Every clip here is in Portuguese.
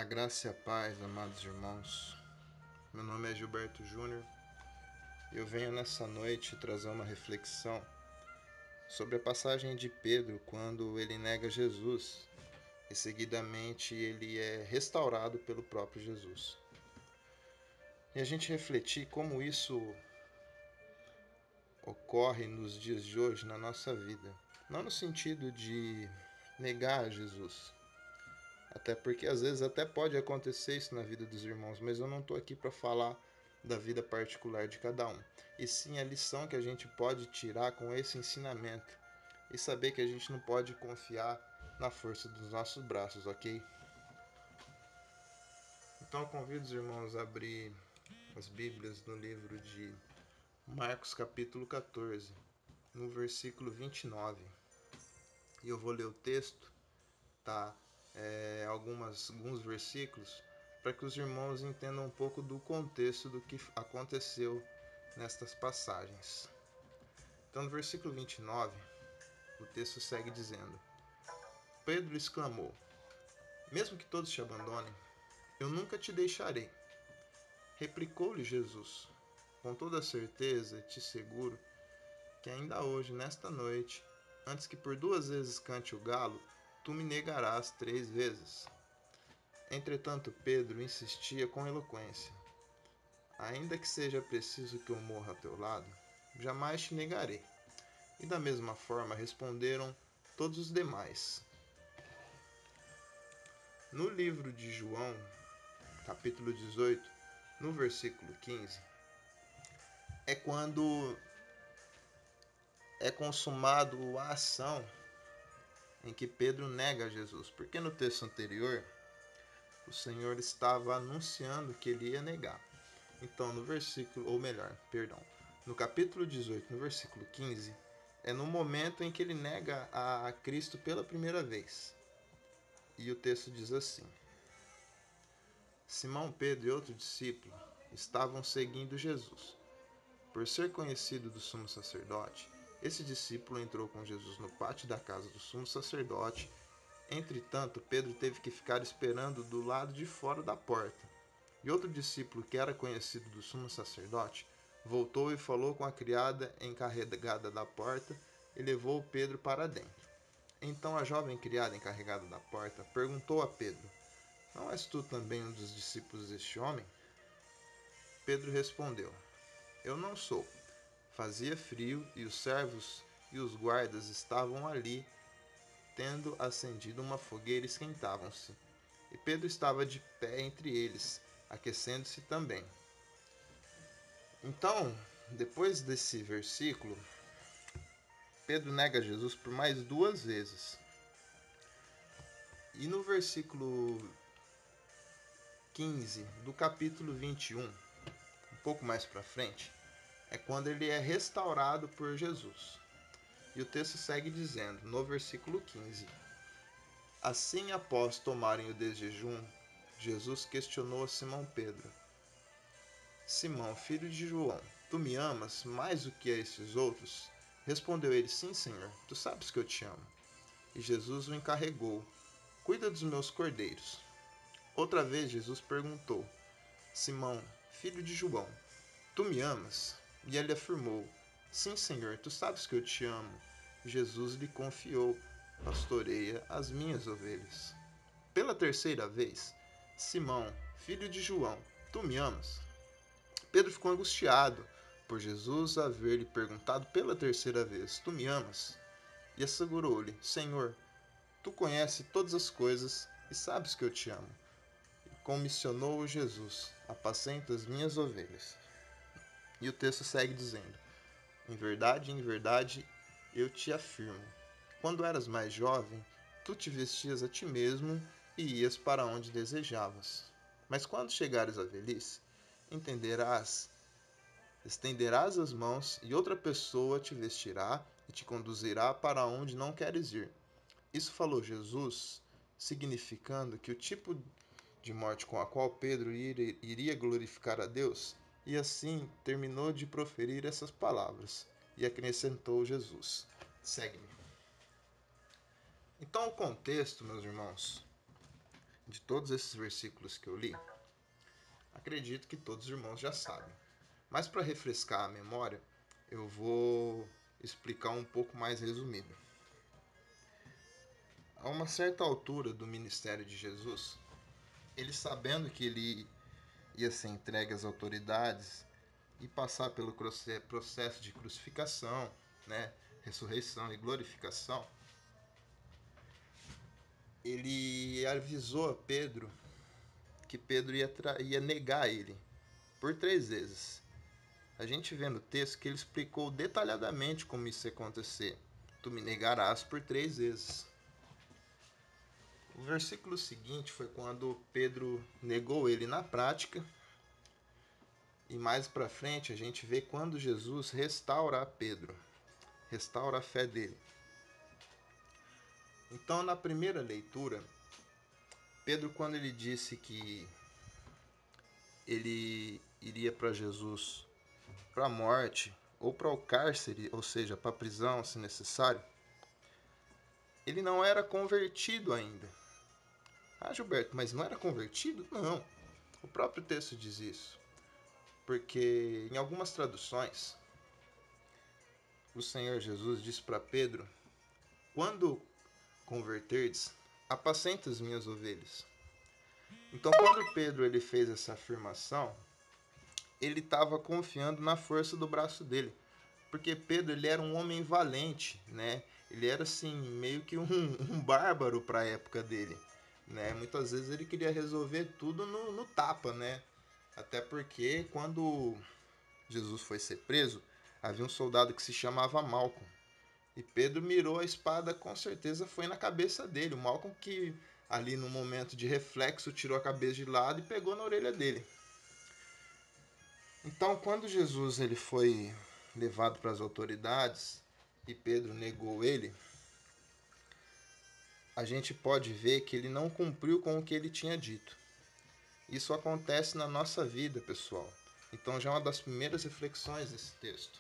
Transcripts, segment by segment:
A graça e a paz, amados irmãos. Meu nome é Gilberto Júnior e eu venho nessa noite trazer uma reflexão sobre a passagem de Pedro quando ele nega Jesus e seguidamente ele é restaurado pelo próprio Jesus. E a gente refletir como isso ocorre nos dias de hoje na nossa vida. Não no sentido de negar Jesus, até porque às vezes até pode acontecer isso na vida dos irmãos, mas eu não estou aqui para falar da vida particular de cada um, e sim a lição que a gente pode tirar com esse ensinamento e saber que a gente não pode confiar na força dos nossos braços, ok? Então eu convido os irmãos a abrir as Bíblias no livro de Marcos capítulo 14, no versículo 29. E eu vou ler o texto, tá? Alguns versículos para que os irmãos entendam um pouco do contexto do que aconteceu nestas passagens. Então, no versículo 29, o texto segue dizendo: Pedro exclamou: Mesmo que todos te abandonem, eu nunca te deixarei. Replicou-lhe Jesus: Com toda certeza te seguro que ainda hoje, nesta noite, antes que por 2 vezes cante o galo, tu me negarás 3 vezes. Entretanto, Pedro insistia com eloquência: Ainda que seja preciso que eu morra ao teu lado, jamais te negarei. E da mesma forma responderam todos os demais. No livro de João, capítulo 18, no versículo 15, é quando é consumado a ação em que Pedro nega Jesus. Porque no texto anterior, o Senhor estava anunciando que ele ia negar. Então, no capítulo 18, no versículo 15, é no momento em que ele nega a Cristo pela primeira vez. E o texto diz assim: Simão Pedro e outro discípulo estavam seguindo Jesus. Por ser conhecido do sumo sacerdote, esse discípulo entrou com Jesus no pátio da casa do sumo sacerdote. Entretanto, Pedro teve que ficar esperando do lado de fora da porta. E outro discípulo, que era conhecido do sumo sacerdote, voltou e falou com a criada encarregada da porta e levou Pedro para dentro. Então a jovem criada encarregada da porta perguntou a Pedro: Não és tu também um dos discípulos deste homem? Pedro respondeu: Eu não sou. Fazia frio e os servos e os guardas estavam ali, tendo acendido uma fogueira, esquentavam-se. E Pedro estava de pé entre eles, aquecendo-se também. Então, depois desse versículo, Pedro nega Jesus por mais 2 vezes. E no versículo 15 do capítulo 21, um pouco mais para frente, é quando ele é restaurado por Jesus. E o texto segue dizendo, no versículo 15: Assim, após tomarem o desjejum, Jesus questionou a Simão Pedro: Simão, filho de João, tu me amas mais do que a esses outros? Respondeu ele: Sim, Senhor, tu sabes que eu te amo. E Jesus o encarregou: Cuida dos meus cordeiros. Outra vez Jesus perguntou: Simão, filho de João, tu me amas? E ele afirmou: Sim, Senhor, tu sabes que eu te amo. Jesus lhe confiou: Pastoreia as minhas ovelhas. Pela terceira vez: Simão, filho de João, tu me amas? Pedro ficou angustiado por Jesus haver lhe perguntado pela terceira vez: Tu me amas? E assegurou-lhe: Senhor, tu conheces todas as coisas e sabes que eu te amo. E comissionou Jesus: Apacenta as minhas ovelhas. E o texto segue dizendo: em verdade, eu te afirmo. Quando eras mais jovem, tu te vestias a ti mesmo e ias para onde desejavas. Mas quando chegares à velhice, estenderás as mãos e outra pessoa te vestirá e te conduzirá para onde não queres ir. Isso falou Jesus, significando que o tipo de morte com a qual Pedro iria glorificar a Deus, e assim terminou de proferir essas palavras, e acrescentou Jesus: Segue-me. Então, o contexto, meus irmãos, de todos esses versículos que eu li, acredito que todos os irmãos já sabem. Mas para refrescar a memória, eu vou explicar um pouco mais resumido. A uma certa altura do ministério de Jesus, ele sabendo que ele ia ser entregue às autoridades e passar pelo processo de crucificação, né, ressurreição e glorificação, ele avisou a Pedro que Pedro ia negar ele por 3 vezes. A gente vê no texto que ele explicou detalhadamente como isso ia acontecer. Tu me negarás por 3 vezes. O versículo seguinte foi quando Pedro negou ele na prática. E mais para frente a gente vê quando Jesus restaura Pedro, restaura a fé dele. Então, na primeira leitura, Pedro, quando ele disse que ele iria para Jesus, para a morte ou para o cárcere, ou seja, para a prisão, se necessário, ele não era convertido ainda. Ah, Gilberto, mas não era convertido? Não. O próprio texto diz isso. Porque em algumas traduções, o Senhor Jesus disse para Pedro: quando converterdes, apacenta as minhas ovelhas. Então, quando Pedro ele fez essa afirmação, ele estava confiando na força do braço dele. Porque Pedro ele era um homem valente, né? Ele era assim, meio que um bárbaro para a época dele. Né? Muitas vezes ele queria resolver tudo no tapa, né? Até porque quando Jesus foi ser preso, havia um soldado que se chamava Malcolm. E Pedro mirou a espada, com certeza foi na cabeça dele. O Malcolm que ali no momento de reflexo tirou a cabeça de lado e pegou na orelha dele. Então, quando Jesus ele foi levado para as autoridades e Pedro negou ele, a gente pode ver que ele não cumpriu com o que ele tinha dito. Isso acontece na nossa vida, pessoal. Então já é uma das primeiras reflexões desse texto.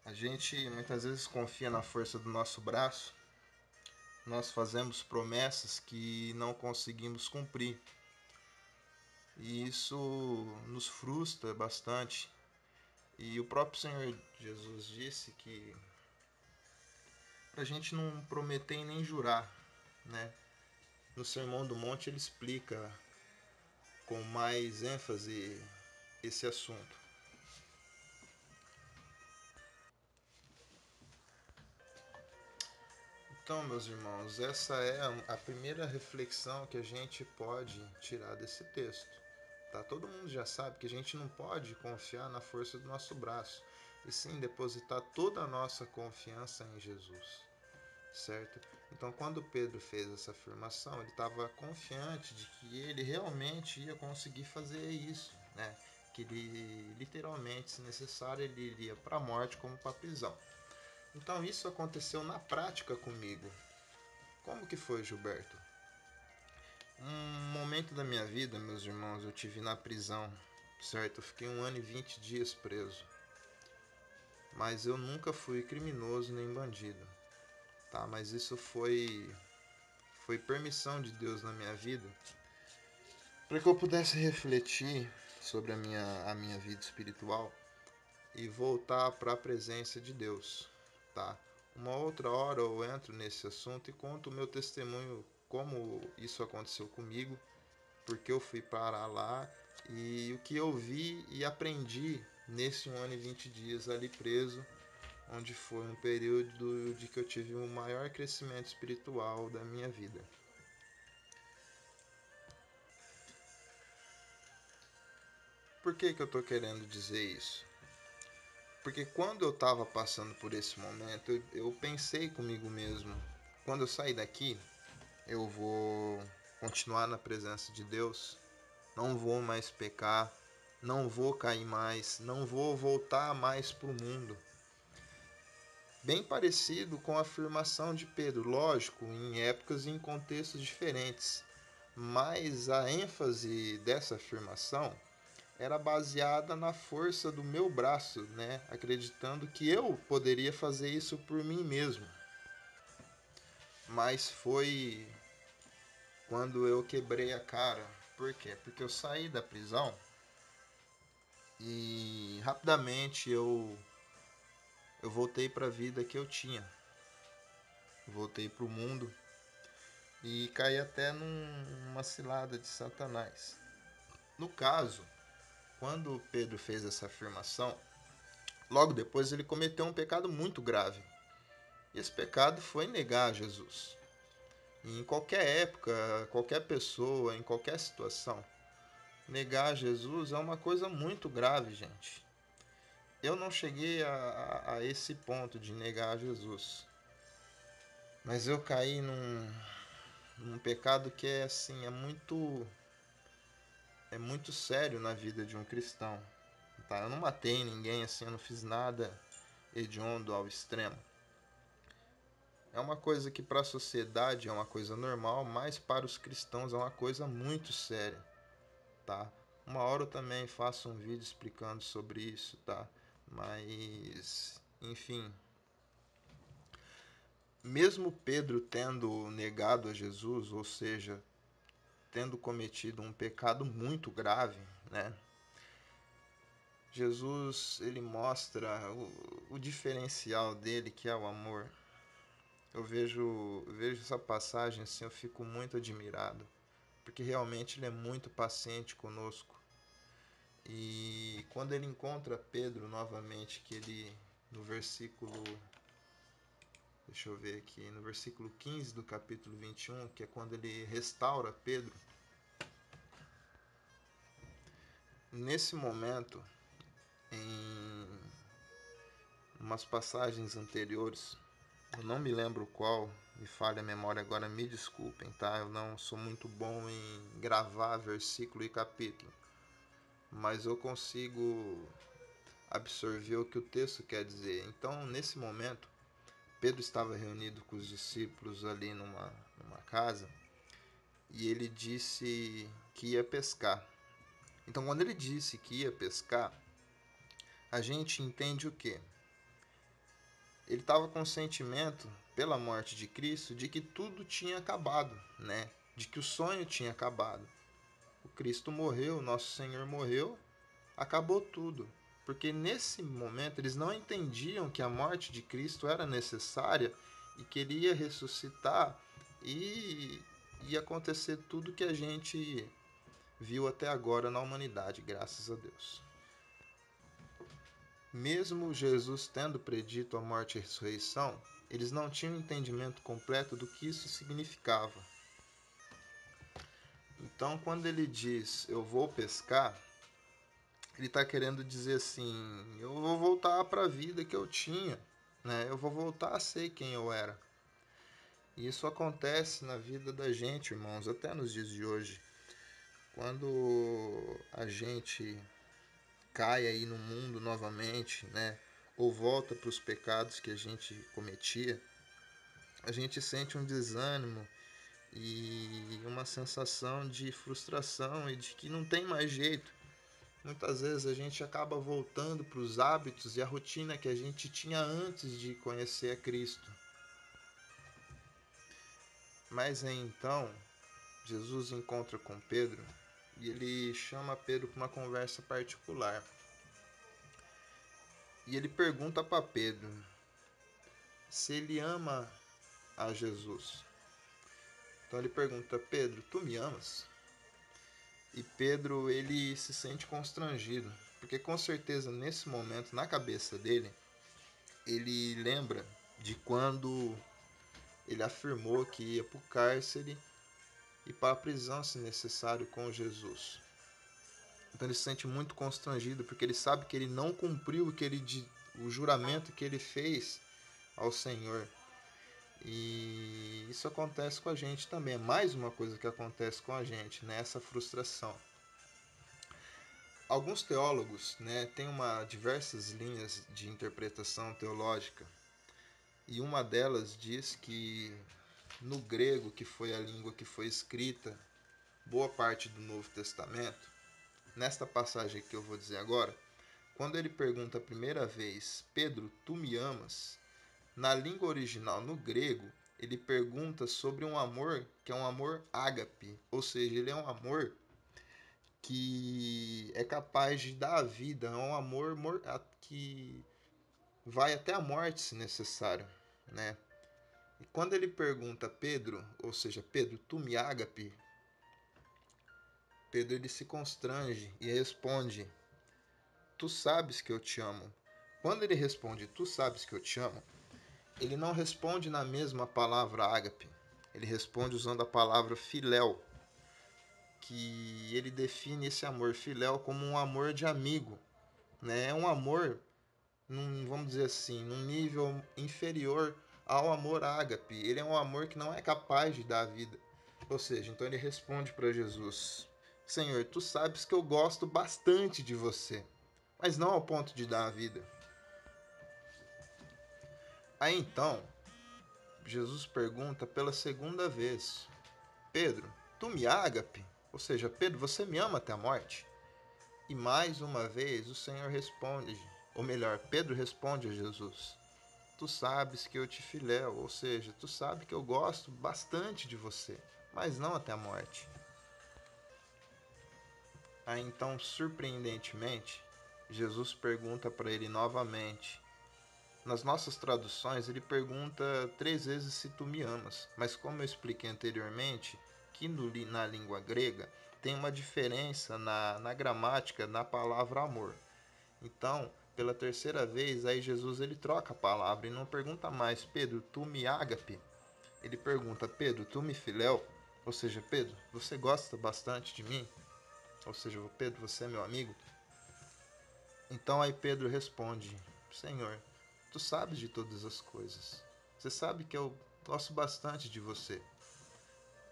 A gente muitas vezes confia na força do nosso braço. Nós fazemos promessas que não conseguimos cumprir. E isso nos frustra bastante. E o próprio Senhor Jesus disse que para a gente não prometer e nem jurar, né? No Sermão do Monte ele explica com mais ênfase esse assunto. Então, meus irmãos, essa é a primeira reflexão que a gente pode tirar desse texto. Tá? Todo mundo já sabe que a gente não pode confiar na força do nosso braço, e sim depositar toda a nossa confiança em Jesus. Certo? Então, quando Pedro fez essa afirmação, ele estava confiante de que ele realmente ia conseguir fazer isso, né? Que ele, literalmente, se necessário, ele iria para a morte como para a prisão. Então, isso aconteceu na prática comigo. Como que foi, Gilberto? Um momento da minha vida, meus irmãos, eu tive na prisão, certo? Eu fiquei 1 ano e 20 dias preso. Mas eu nunca fui criminoso nem bandido. Tá, mas isso foi permissão de Deus na minha vida para que eu pudesse refletir sobre a minha vida espiritual e voltar para a presença de Deus, tá? Uma outra hora eu entro nesse assunto e conto o meu testemunho, como isso aconteceu comigo, porque eu fui parar lá e o que eu vi e aprendi nesse 1 ano e 20 dias ali preso, onde foi um período de que eu tive o maior crescimento espiritual da minha vida. Por que eu estou querendo dizer isso? Porque quando eu estava passando por esse momento, eu pensei comigo mesmo, quando eu sair daqui, eu vou continuar na presença de Deus, não vou mais pecar, não vou cair mais, não vou voltar mais para o mundo. Bem parecido com a afirmação de Pedro, lógico, em épocas e em contextos diferentes, mas a ênfase dessa afirmação era baseada na força do meu braço, né? Acreditando que eu poderia fazer isso por mim mesmo. Mas foi quando eu quebrei a cara. Por quê? Porque eu saí da prisão e rapidamente eu voltei para a vida que eu tinha. Voltei para o mundo e caí até numa cilada de Satanás. No caso, quando Pedro fez essa afirmação, logo depois ele cometeu um pecado muito grave. E esse pecado foi negar Jesus. E em qualquer época, qualquer pessoa, em qualquer situação, negar Jesus é uma coisa muito grave, gente. Eu não cheguei a esse ponto de negar Jesus, mas eu caí num pecado que é assim, é muito sério na vida de um cristão. Tá? Eu não matei ninguém assim, eu não fiz nada hediondo ao extremo. É uma coisa que para a sociedade é uma coisa normal, mas para os cristãos é uma coisa muito séria, tá? Uma hora eu também faço um vídeo explicando sobre isso, tá? Mas, enfim, mesmo Pedro tendo negado a Jesus, ou seja, tendo cometido um pecado muito grave, né? Jesus, ele mostra o diferencial dele, que é o amor. Eu vejo essa passagem assim, eu fico muito admirado, porque realmente ele é muito paciente conosco. E quando ele encontra Pedro novamente, que ele no versículo, deixa eu ver aqui, no versículo 15 do capítulo 21, que é quando ele restaura Pedro, nesse momento, em umas passagens anteriores, eu não me lembro qual, me falha a memória agora, me desculpem, tá? Eu não sou muito bom em gravar versículo e capítulo, mas eu consigo absorver o que o texto quer dizer. Então, nesse momento, Pedro estava reunido com os discípulos ali numa casa e ele disse que ia pescar. Então, quando ele disse que ia pescar, a gente entende o quê? Ele estava com o sentimento, pela morte de Cristo, de que tudo tinha acabado, né? De que o sonho tinha acabado. O Cristo morreu, o nosso Senhor morreu, acabou tudo. Porque nesse momento eles não entendiam que a morte de Cristo era necessária e que ele ia ressuscitar e ia acontecer tudo que a gente viu até agora na humanidade, graças a Deus. Mesmo Jesus tendo predito a morte e a ressurreição, eles não tinham entendimento completo do que isso significava. Então, quando ele diz, eu vou pescar, ele está querendo dizer assim, eu vou voltar para a vida que eu tinha, né? Eu vou voltar a ser quem eu era. E isso acontece na vida da gente, irmãos, até nos dias de hoje. Quando a gente cai aí no mundo novamente, né? Ou volta para os pecados que a gente cometia, a gente sente um desânimo e uma sensação de frustração e de que não tem mais jeito. Muitas vezes a gente acaba voltando para os hábitos e a rotina que a gente tinha antes de conhecer a Cristo. Mas aí, então, Jesus encontra com Pedro e ele chama Pedro para uma conversa particular. E ele pergunta para Pedro se ele ama a Jesus. Então ele pergunta: Pedro, tu me amas? E Pedro, ele se sente constrangido, porque com certeza nesse momento, na cabeça dele, ele lembra de quando ele afirmou que ia para o cárcere e para a prisão, se necessário, com Jesus. Então ele se sente muito constrangido, porque ele sabe que ele não cumpriu o juramento que ele fez ao Senhor. E isso acontece com a gente também. É mais uma coisa que acontece com a gente, né? Essa frustração. Alguns teólogos, né, têm diversas linhas de interpretação teológica. E uma delas diz que no grego, que foi a língua que foi escrita boa parte do Novo Testamento, nesta passagem que eu vou dizer agora, quando ele pergunta a primeira vez, Pedro, tu me amas? Na língua original, no grego, ele pergunta sobre um amor que é um amor ágape, ou seja, ele é um amor que é capaz de dar a vida, é um amor que vai até a morte se necessário, né? E quando ele pergunta a Pedro, ou seja, Pedro, tu me ágape? Pedro ele se constrange e responde, tu sabes que eu te amo. Quando ele responde, tu sabes que eu te amo, ele não responde na mesma palavra ágape. Ele responde usando a palavra filéu, que ele define esse amor filéu como um amor de amigo, né? É um amor, vamos dizer assim, num nível inferior ao amor ágape. Ele é um amor que não é capaz de dar a vida. Ou seja, então ele responde para Jesus: Senhor, tu sabes que eu gosto bastante de você, mas não ao ponto de dar a vida. Aí então, Jesus pergunta pela segunda vez: Pedro, tu me ágape? Ou seja, Pedro, você me ama até a morte? E mais uma vez o Senhor responde, ou melhor, Pedro responde a Jesus: Tu sabes que eu te filéu, ou seja, tu sabe que eu gosto bastante de você, mas não até a morte. Aí então, surpreendentemente, Jesus pergunta para ele novamente. Nas nossas traduções, ele pergunta 3 vezes se tu me amas, mas como eu expliquei anteriormente, que na língua grega tem uma diferença na gramática na palavra amor. Então, pela terceira vez, aí Jesus ele troca a palavra e não pergunta mais, Pedro, tu me ágape? Ele pergunta, Pedro, tu me filéu? Ou seja, Pedro, você gosta bastante de mim? Ou seja, Pedro, você é meu amigo? Então aí Pedro responde, Senhor, tu sabes de todas as coisas. Você sabe que eu gosto bastante de você.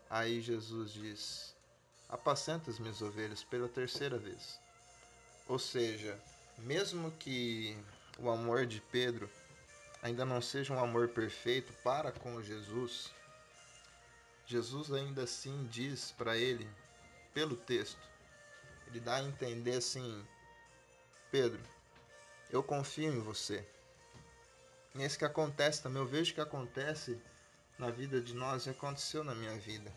Aí Jesus diz, apacenta as minhas ovelhas pela terceira vez. Ou seja, mesmo que o amor de Pedro ainda não seja um amor perfeito para com Jesus, Jesus ainda assim diz para ele, pelo texto, ele dá a entender assim, Pedro, eu confio em você. E é isso que acontece também, eu vejo que acontece na vida de nós e aconteceu na minha vida.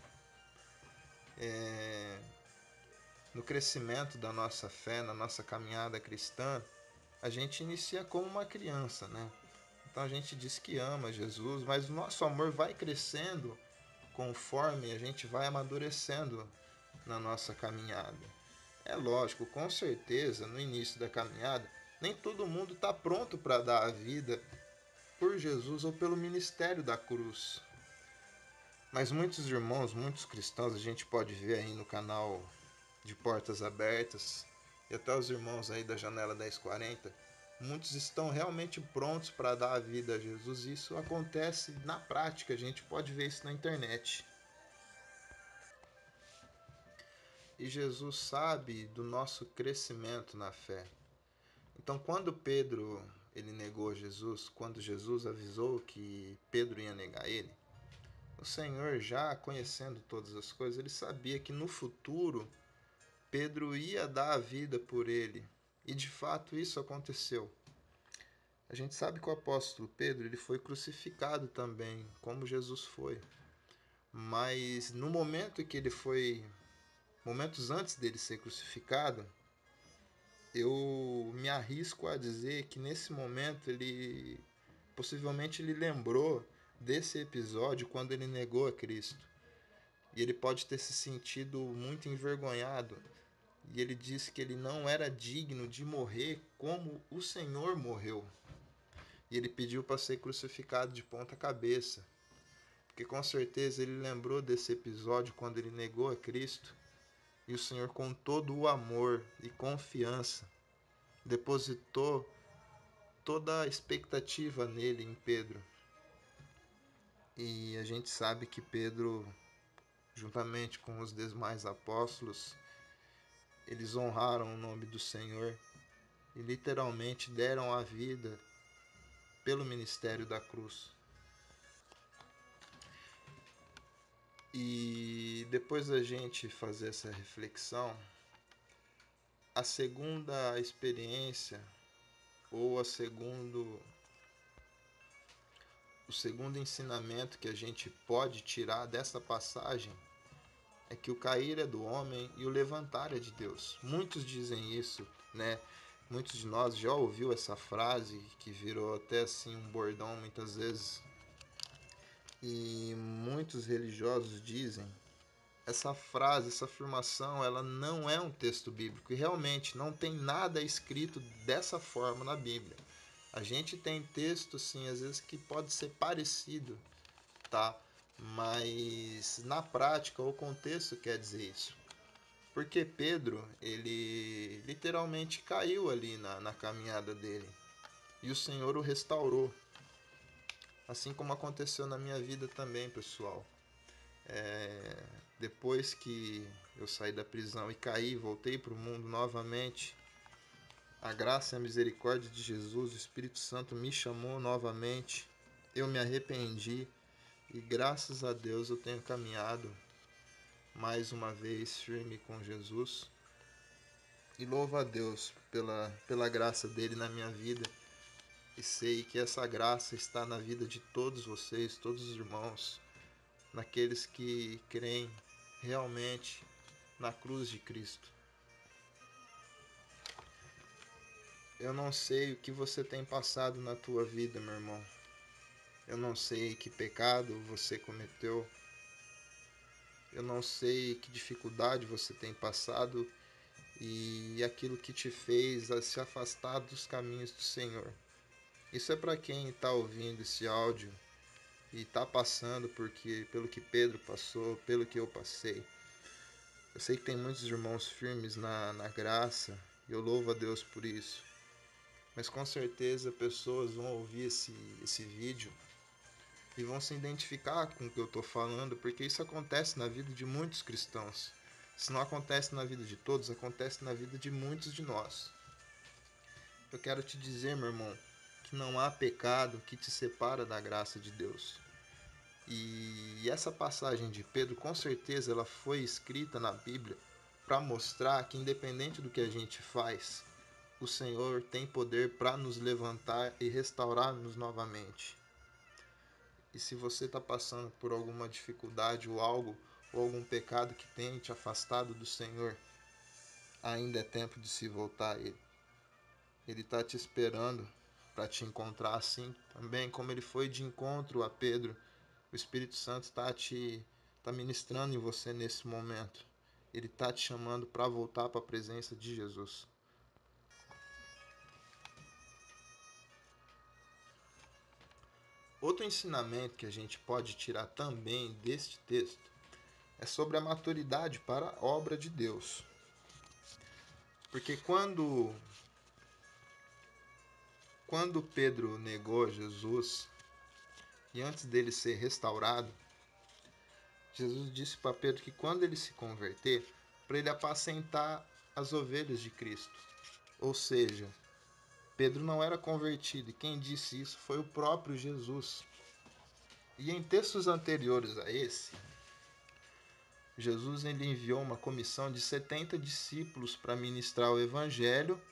No crescimento da nossa fé, na nossa caminhada cristã, a gente inicia como uma criança, né? Então a gente diz que ama Jesus, mas o nosso amor vai crescendo conforme a gente vai amadurecendo na nossa caminhada. É lógico, com certeza, no início da caminhada, nem todo mundo está pronto para dar a vida por Jesus ou pelo ministério da cruz. Mas muitos irmãos, muitos cristãos, a gente pode ver aí no canal de Portas Abertas e até os irmãos aí da Janela 1040, muitos estão realmente prontos para dar a vida a Jesus. E isso acontece na prática, a gente pode ver isso na internet. E Jesus sabe do nosso crescimento na fé. Então, quando Pedro ele negou Jesus, quando Jesus avisou que Pedro ia negar ele, o Senhor, já conhecendo todas as coisas, ele sabia que no futuro Pedro ia dar a vida por ele. E de fato isso aconteceu. A gente sabe que o apóstolo Pedro ele foi crucificado também, como Jesus foi. Mas no momento em que ele foi, momentos antes dele ser crucificado, eu me arrisco a dizer que nesse momento ele possivelmente ele lembrou desse episódio quando ele negou a Cristo. E ele pode ter se sentido muito envergonhado. E ele disse que ele não era digno de morrer como o Senhor morreu. E ele pediu para ser crucificado de ponta cabeça. Porque com certeza ele lembrou desse episódio quando ele negou a Cristo. E o Senhor, com todo o amor e confiança, depositou toda a expectativa nele, em Pedro. E a gente sabe que Pedro, juntamente com os demais apóstolos, eles honraram o nome do Senhor e literalmente deram a vida pelo ministério da cruz. E depois da gente fazer essa reflexão, a segunda experiência ou o segundo ensinamento que a gente pode tirar dessa passagem é que o cair é do homem e o levantar é de Deus. Muitos dizem isso, né? Muitos de nós já ouviu essa frase que virou até assim um bordão muitas vezes. E muitos religiosos dizem essa frase, essa afirmação, ela não é um texto bíblico e realmente não tem nada escrito dessa forma na Bíblia. A gente tem texto assim, às vezes que pode ser parecido, tá? Mas na prática o contexto quer dizer isso. Porque Pedro, ele literalmente caiu ali na caminhada dele. E o Senhor o restaurou. Assim como aconteceu na minha vida também, pessoal. Depois que eu saí da prisão e caí, voltei para o mundo novamente, a graça e a misericórdia de Jesus, o Espírito Santo me chamou novamente. Eu me arrependi e graças a Deus eu tenho caminhado mais uma vez firme com Jesus. E louvo a Deus pela graça dele na minha vida. E sei que essa graça está na vida de todos vocês, todos os irmãos, naqueles que creem realmente na cruz de Cristo. Eu não sei o que você tem passado na tua vida, meu irmão. Eu não sei que pecado você cometeu. Eu não sei que dificuldade você tem passado e aquilo que te fez a se afastar dos caminhos do Senhor. Isso é para quem está ouvindo esse áudio e está passando pelo que Pedro passou, pelo que eu passei. Eu sei que tem muitos irmãos firmes na graça e eu louvo a Deus por isso. Mas com certeza pessoas vão ouvir esse vídeo e vão se identificar com o que eu estou falando, porque isso acontece na vida de muitos cristãos. Se não acontece na vida de todos, acontece na vida de muitos de nós. Eu quero te dizer, meu irmão, que não há pecado que te separa da graça de Deus. E essa passagem de Pedro, com certeza, ela foi escrita na Bíblia para mostrar que, independente do que a gente faz, o Senhor tem poder para nos levantar e restaurar-nos novamente. E se você está passando por alguma dificuldade ou algo, ou algum pecado que tenha te afastado do Senhor, ainda é tempo de se voltar a Ele. Ele está te esperando para te encontrar assim também, como Ele foi de encontro a Pedro. O Espírito Santo está ministrando em você nesse momento. Ele está te chamando para voltar para a presença de Jesus. Outro ensinamento que a gente pode tirar também deste texto é sobre a maturidade para a obra de Deus. Porque quando Pedro negou Jesus e antes dele ser restaurado, Jesus disse para Pedro que quando ele se converter, para ele apacentar as ovelhas de Cristo. Ou seja, Pedro não era convertido, e quem disse isso foi o próprio Jesus. E em textos anteriores a esse, Jesus ele enviou uma comissão de 70 discípulos para ministrar o evangelho,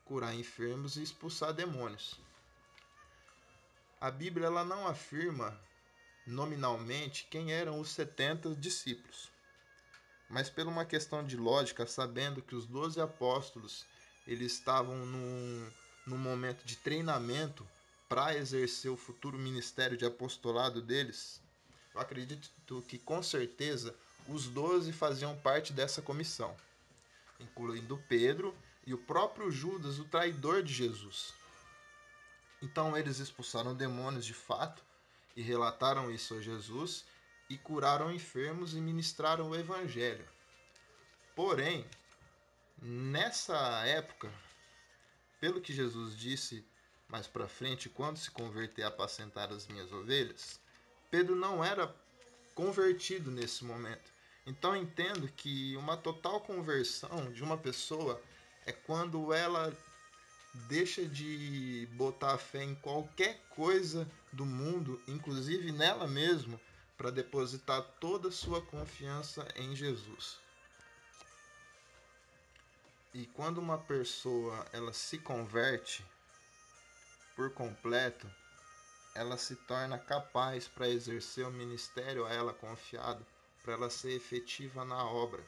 curar enfermos e expulsar demônios. A Bíblia ela não afirma nominalmente quem eram os 70 discípulos, mas por uma questão de lógica, sabendo que os 12 apóstolos eles estavam num momento de treinamento para exercer o futuro ministério de apostolado deles, eu acredito que com certeza os 12 faziam parte dessa comissão, incluindo Pedro e o próprio Judas, o traidor de Jesus. Então eles expulsaram demônios de fato e relataram isso a Jesus e curaram enfermos e ministraram o evangelho. Porém, nessa época, pelo que Jesus disse mais para frente, quando se converter a apacentar as minhas ovelhas, Pedro não era convertido nesse momento. Então entendo que uma total conversão de uma pessoa é quando ela deixa de botar a fé em qualquer coisa do mundo, inclusive nela mesma, para depositar toda a sua confiança em Jesus. E quando uma pessoa ela se converte por completo, ela se torna capaz para exercer o ministério a ela confiado, para ela ser efetiva na obra.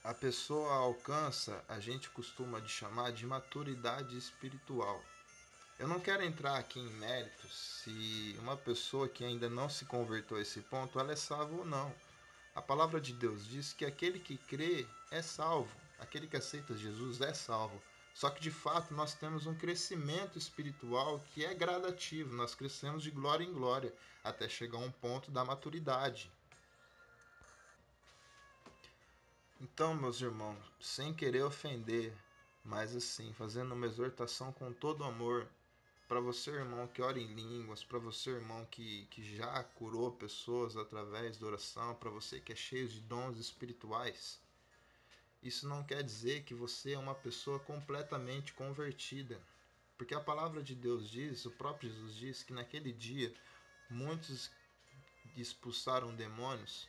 A pessoa alcança, a gente costuma chamar de maturidade espiritual. Eu não quero entrar aqui em méritos se uma pessoa que ainda não se converteu a esse ponto, ela é salva ou não. A palavra de Deus diz que aquele que crê é salvo, aquele que aceita Jesus é salvo. Só que de fato nós temos um crescimento espiritual que é gradativo, nós crescemos de glória em glória até chegar a um ponto da maturidade. Então, meus irmãos, sem querer ofender, mas assim, fazendo uma exortação com todo amor, para você, irmão, que ora em línguas, para você, irmão, que já curou pessoas através da oração, para você que é cheio de dons espirituais, isso não quer dizer que você é uma pessoa completamente convertida. Porque a palavra de Deus diz, o próprio Jesus diz, que naquele dia muitos expulsaram demônios,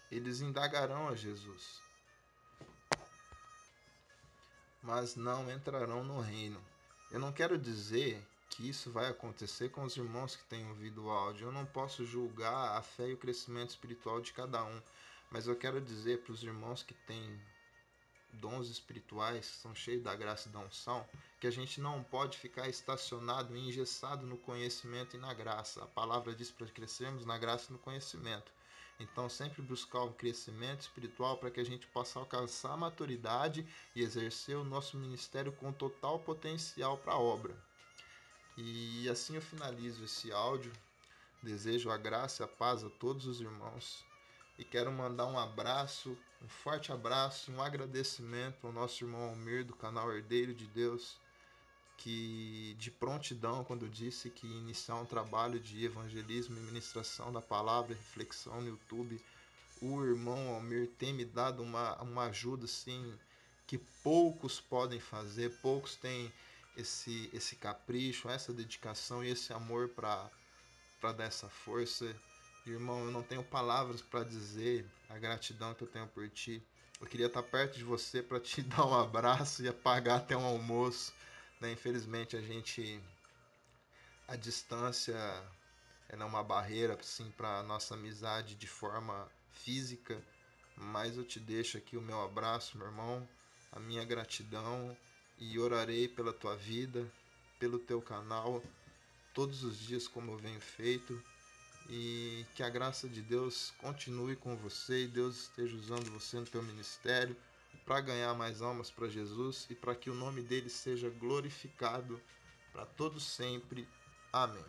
eles indagarão a Jesus, mas não entrarão no reino. Eu não quero dizer que isso vai acontecer com os irmãos que têm ouvido o áudio. Eu não posso julgar a fé e o crescimento espiritual de cada um, mas eu quero dizer para os irmãos que têm dons espirituais, que são cheios da graça e da unção, que a gente não pode ficar estacionado e engessado no conhecimento e na graça. A palavra diz para crescermos na graça e no conhecimento. Então, sempre buscar um crescimento espiritual para que a gente possa alcançar a maturidade e exercer o nosso ministério com total potencial para a obra. E assim eu finalizo esse áudio. Desejo a graça e a paz a todos os irmãos. E quero mandar um abraço, um forte abraço e um agradecimento ao nosso irmão Almir do canal Herdeiro de Deus, que de prontidão quando disse que ia iniciar um trabalho de evangelismo e ministração da palavra e reflexão no YouTube. O irmão Almir tem me dado uma ajuda assim que poucos podem fazer, poucos têm esse capricho, essa dedicação e esse amor para dar essa força. Irmão, eu não tenho palavras para dizer a gratidão que eu tenho por ti. Eu queria estar perto de você para te dar um abraço e pagar até um almoço, né? Infelizmente a distância é uma barreira assim para nossa amizade de forma física, mas eu te deixo aqui o meu abraço, meu irmão, a minha gratidão e orarei pela tua vida, pelo teu canal todos os dias como eu venho feito. E que a graça de Deus continue com você e Deus esteja usando você no teu ministério para ganhar mais almas para Jesus e para que o nome dele seja glorificado para todos sempre. Amém.